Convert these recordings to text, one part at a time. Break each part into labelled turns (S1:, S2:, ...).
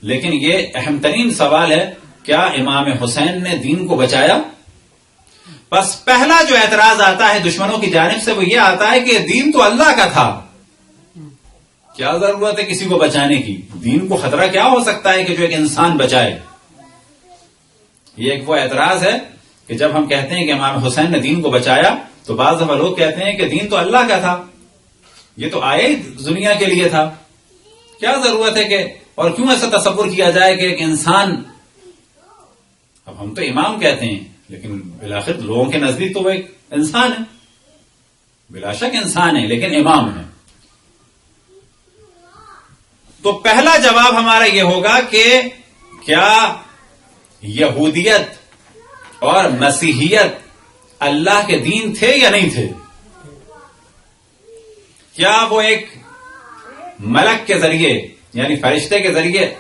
S1: لیکن یہ اہم ترین سوال ہے، کیا امام حسین نے دین کو بچایا؟ بس پہلا جو اعتراض آتا ہے دشمنوں کی جانب سے وہ یہ آتا ہے کہ دین تو اللہ کا تھا، کیا ضرورت ہے کسی کو بچانے کی؟ دین کو خطرہ کیا ہو سکتا ہے کہ جو ایک انسان بچائے؟ یہ ایک وہ اعتراض ہے کہ جب ہم کہتے ہیں کہ امام حسین نے دین کو بچایا تو بعض دفعہ لوگ کہتے ہیں کہ دین تو اللہ کا تھا، یہ تو آئے دنیا کے لیے تھا، کیا ضرورت ہے کہ، اور کیوں ایسا تصور کیا جائے کہ ایک انسان، اب ہم تو امام کہتے ہیں لیکن بالآخر لوگوں کے نزدیک تو وہ ایک انسان ہے، بلا شک انسان ہے لیکن امام ہے۔ تو پہلا جواب ہمارا یہ ہوگا کہ کیا یہودیت اور مسیحیت اللہ کے دین تھے یا نہیں تھے؟ کیا وہ ایک ملک کے ذریعے یعنی فرشتے کے ذریعے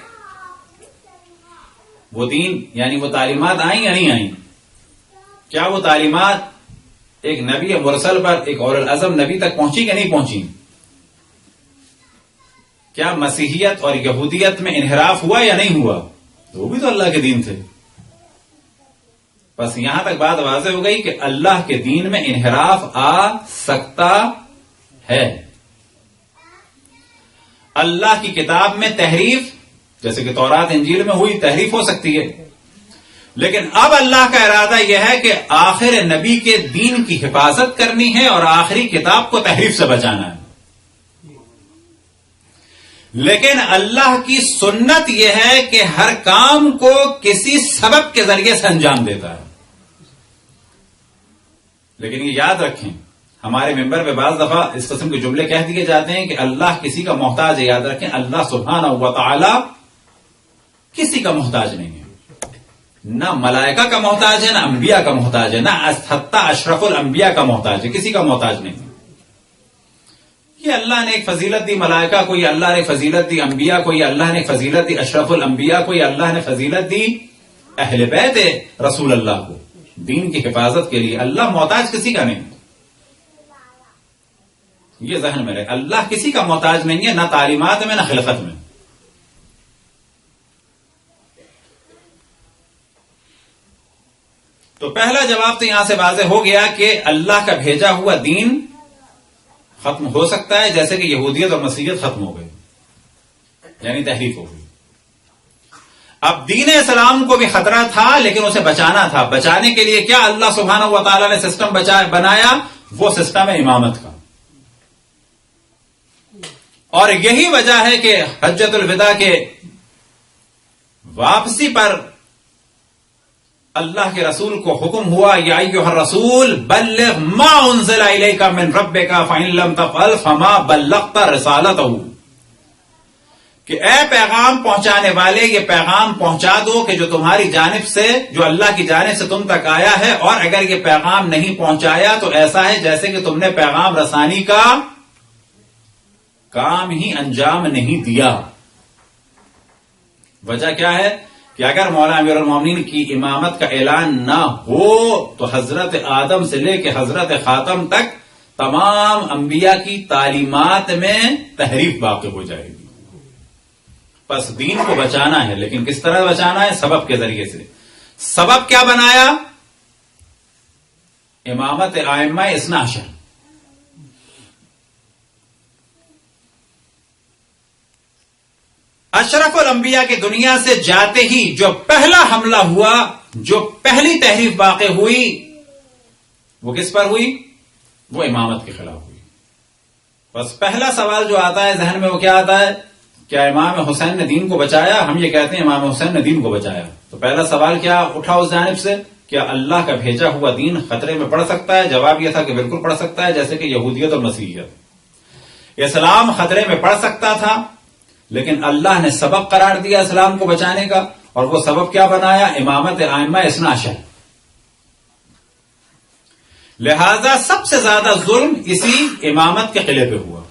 S1: وہ دین یعنی وہ تعلیمات آئیں یا نہیں آئیں؟ کیا وہ تعلیمات ایک نبی مرسل پر، ایک اولو العزم نبی تک پہنچی کہ نہیں پہنچی؟ کیا مسیحیت اور یہودیت میں انحراف ہوا یا نہیں ہوا؟ وہ بھی تو اللہ کے دین تھے۔ بس یہاں تک بات واضح ہو گئی کہ اللہ کے دین میں انحراف آ سکتا ہے۔ اللہ کی کتاب میں تحریف، جیسے کہ تورات انجیل میں ہوئی، تحریف ہو سکتی ہے، لیکن اب اللہ کا ارادہ یہ ہے کہ آخر نبی کے دین کی حفاظت کرنی ہے اور آخری کتاب کو تحریف سے بچانا ہے۔ لیکن اللہ کی سنت یہ ہے کہ ہر کام کو کسی سبب کے ذریعے سے انجام دیتا ہے۔ لیکن یہ یاد رکھیں، ہمارے ممبر پہ بعض دفعہ اس قسم کے جملے کہہ دیے جاتے ہیں کہ اللہ کسی کا محتاج ہے۔ یاد رکھیں، اللہ سبحانہ و تعالی کسی کا محتاج نہیں ہے، نہ ملائکہ کا محتاج ہے، نہ انبیاء کا محتاج ہے، نہ حتی اشرف الانبیاء کا محتاج ہے، کسی کا محتاج نہیں ہے۔ یہ اللہ نے ایک فضیلت دی ملائکہ کو، یہ اللہ نے فضیلت دی انبیاء کو، یہ اللہ نے فضیلت دی اشرف الانبیاء کو، یہ اللہ نے فضیلت دی اہل بیت رسول اللہ کو دین کی حفاظت کے لیے۔ اللہ محتاج کسی کا نہیں، یہ ذہن میں رہے، اللہ کسی کا محتاج نہیں ہے، نہ تعلیمات میں نہ خلقت میں۔ تو پہلا جواب تو یہاں سے واضح ہو گیا کہ اللہ کا بھیجا ہوا دین ختم ہو سکتا ہے، جیسے کہ یہودیت اور مسیحیت ختم ہو گئی، یعنی تحریف ہو گئی۔ اب دین اسلام کو بھی خطرہ تھا لیکن اسے بچانا تھا۔ بچانے کے لیے کیا اللہ سبحانہ و تعالی نے سسٹم بنایا؟ وہ سسٹم ہے امامت کا، اور یہی وجہ ہے کہ حجۃ الوداع کے واپسی پر اللہ کے رسول کو حکم ہوا، یا ایھا الرسول بلغ ما انزل الیک من ربک فإن لم تفعل فما بلغت رسالتہ، کہ اے پیغام پہنچانے والے یہ پیغام پہنچا دو کہ جو تمہاری جانب سے، جو اللہ کی جانب سے تم تک آیا ہے، اور اگر یہ پیغام نہیں پہنچایا تو ایسا ہے جیسے کہ تم نے پیغام رسانی کا کام ہی انجام نہیں دیا۔ وجہ کیا ہے کہ اگر مولا امیر المومنین کی امامت کا اعلان نہ ہو تو حضرت آدم سے لے کے حضرت خاتم تک تمام انبیاء کی تعلیمات میں تحریف واقع ہو جائے گی۔ بس دین کو بچانا ہے، لیکن کس طرح بچانا ہے؟ سبب کے ذریعے سے۔ سبب کیا بنایا؟ امامت ائمہ اثنا عشر۔ اشرف الانبیاء کی دنیا سے جاتے ہی جو پہلا حملہ ہوا، جو پہلی تحریف واقع ہوئی، وہ کس پر ہوئی؟ وہ امامت کے خلاف ہوئی۔ بس پہلا سوال جو آتا ہے ذہن میں وہ کیا آتا ہے؟ کیا امام حسین نے دین کو بچایا؟ ہم یہ کہتے ہیں امام حسین نے دین کو بچایا، تو پہلا سوال کیا اٹھا اس جانب سے؟ کیا اللہ کا بھیجا ہوا دین خطرے میں پڑ سکتا ہے؟ جواب یہ تھا کہ بالکل پڑ سکتا ہے، جیسے کہ یہودیت اور مسیحیت۔ اسلام خطرے میں پڑ سکتا تھا، لیکن اللہ نے سبب قرار دیا اسلام کو بچانے کا، اور وہ سبب کیا بنایا؟ امامت ائمہ اثنا عشر۔ لہذا سب سے زیادہ ظلم اسی امامت کے قلعے پہ ہوا،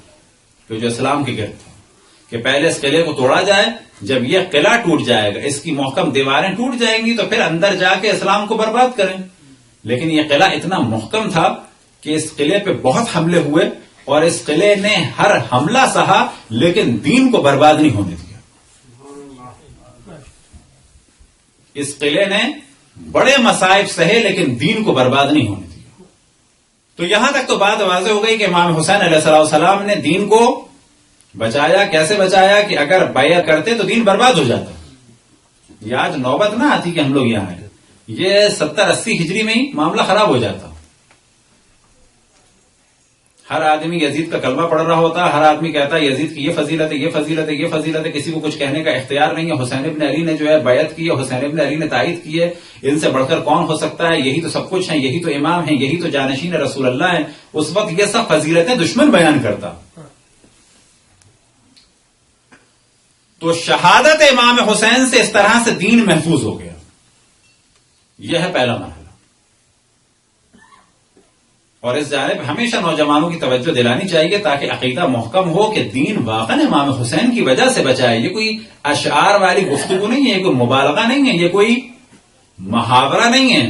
S1: کہ جو اسلام کی گرد تھا، کہ پہلے اس قلعے کو توڑا جائے، جب یہ قلعہ ٹوٹ جائے گا، اس کی محکم دیواریں ٹوٹ جائیں گی، تو پھر اندر جا کے اسلام کو برباد کریں۔ لیکن یہ قلعہ اتنا محکم تھا کہ اس قلعے پہ بہت حملے ہوئے، اور اس قلعے نے ہر حملہ سہا، لیکن دین کو برباد نہیں ہونے دیا۔ اس قلعے نے بڑے مصائب سہے لیکن دین کو برباد نہیں ہونے دیا. تو یہاں تک تو بات واضح ہو گئی کہ امام حسین علیہ السلام نے دین کو بچایا. کیسے بچایا کہ اگر بیعت کرتے تو دین برباد ہو جاتا. یہ آج نوبت نہ آتی کہ ہم لوگ یہاں آئے, یہ 70-80 ہجری میں ہی معاملہ خراب ہو جاتا. ہر آدمی یزید کا کلمہ پڑھ رہا ہوتا, ہر آدمی کہتا ہے یزید کی یہ فضیلت ہے, یہ فضیلت ہے, یہ فضیلت ہے, کسی کو کچھ کہنے کا اختیار نہیں ہے. حسین ابن علی نے جو ہے بیعت کی ہے, حسین ابن علی نے تائید کی ہے, ان سے بڑھ کر کون ہو سکتا ہے, یہی تو سب کچھ ہیں, یہی تو امام ہیں, یہی تو جانشین رسول اللہ ہیں. اس وقت یہ سب فضیلتیں دشمن بیان کرتا. تو شہادت امام حسین سے اس طرح سے دین محفوظ ہو گیا. یہ ہے پہلا مرحلہ. اور اس جانب ہمیشہ نوجوانوں کی توجہ دلانی چاہیے تاکہ عقیدہ محکم ہو کہ دین واقعا امام حسین کی وجہ سے بچائے. یہ کوئی اشعار والی گفتگو نہیں ہے, یہ کوئی مبالغہ نہیں ہے, یہ کوئی محاورہ نہیں ہے.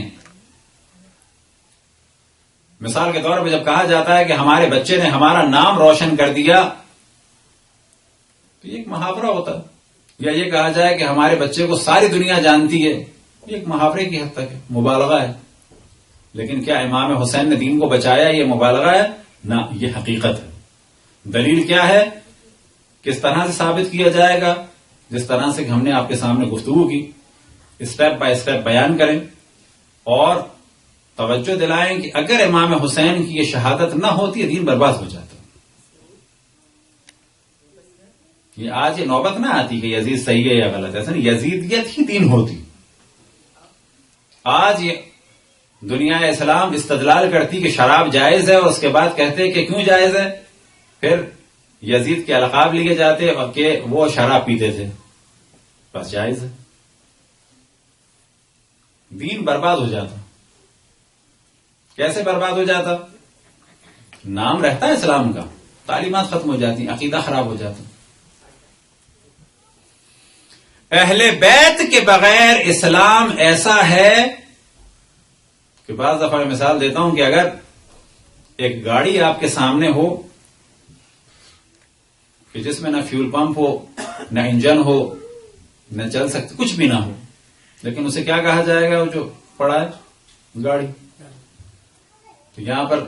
S1: مثال کے طور پر جب کہا جاتا ہے کہ ہمارے بچے نے ہمارا نام روشن کر دیا, تو یہ ایک محاورہ ہوتا ہے. یا یہ کہا جائے کہ ہمارے بچے کو ساری دنیا جانتی ہے, یہ ایک محاورے کی حد تک ہے, مبالغہ ہے. لیکن کیا امام حسین نے دین کو بچایا یہ مبالغہ ہے؟ نہ, یہ حقیقت ہے. دلیل کیا ہے؟ کس طرح سے ثابت کیا جائے گا؟ جس طرح سے کہ ہم نے آپ کے سامنے گفتگو کی, اسٹیپ بائی اسٹیپ بیان کریں اور توجہ دلائیں کہ اگر امام حسین کی یہ شہادت نہ ہوتی ہے دین برباد ہو جاتا. یہ آج یہ نوبت نہ آتی کہ یزید صحیح ہے یا غلط ہے, ایسا نہیں, یزیدیت ہی دین ہوتی. آج یہ دنیا اسلام استدلال کرتی کہ شراب جائز ہے اور اس کے بعد کہتے کہ کیوں جائز ہے, پھر یزید کے القاب لیے جاتے اور کہ وہ شراب پیتے تھے, بس جائز ہے. دین برباد ہو جاتا. کیسے برباد ہو جاتا؟ نام رہتا ہے اسلام کا, تعلیمات ختم ہو جاتی, عقیدہ خراب ہو جاتا. اہل بیت کے بغیر اسلام ایسا ہے کہ بعض دفعہ میں مثال دیتا ہوں کہ اگر ایک گاڑی آپ کے سامنے ہو کہ جس میں نہ فیول پمپ ہو, نہ انجن ہو, نہ چل سکتے, کچھ بھی نہ ہو, لیکن اسے کیا کہا جائے گا وہ جو پڑا ہے, گاڑی. تو یہاں پر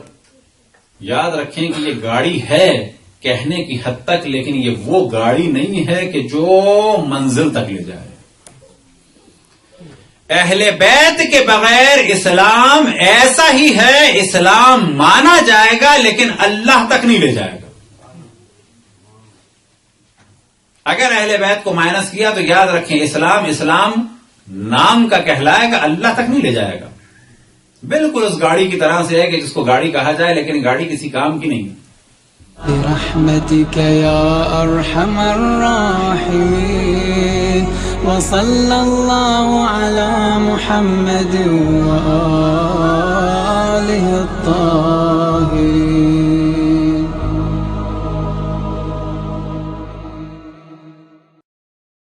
S1: یاد رکھیں کہ یہ گاڑی ہے کہنے کی حد تک, لیکن یہ وہ گاڑی نہیں ہے کہ جو منزل تک لے جائے. اہل بیت کے بغیر اسلام ایسا ہی ہے, اسلام مانا جائے گا لیکن اللہ تک نہیں لے جائے گا. اگر اہل بیت کو مائنس کیا تو یاد رکھیں اسلام نام کا کہلائے گا, اللہ تک نہیں لے جائے گا. بالکل اس گاڑی کی طرح سے ہے کہ جس کو گاڑی کہا جائے لیکن گاڑی کسی کام کی نہیں.
S2: برحمتك يا أرحم الراحمين وصلى الله على محمد وآله الطاهرين.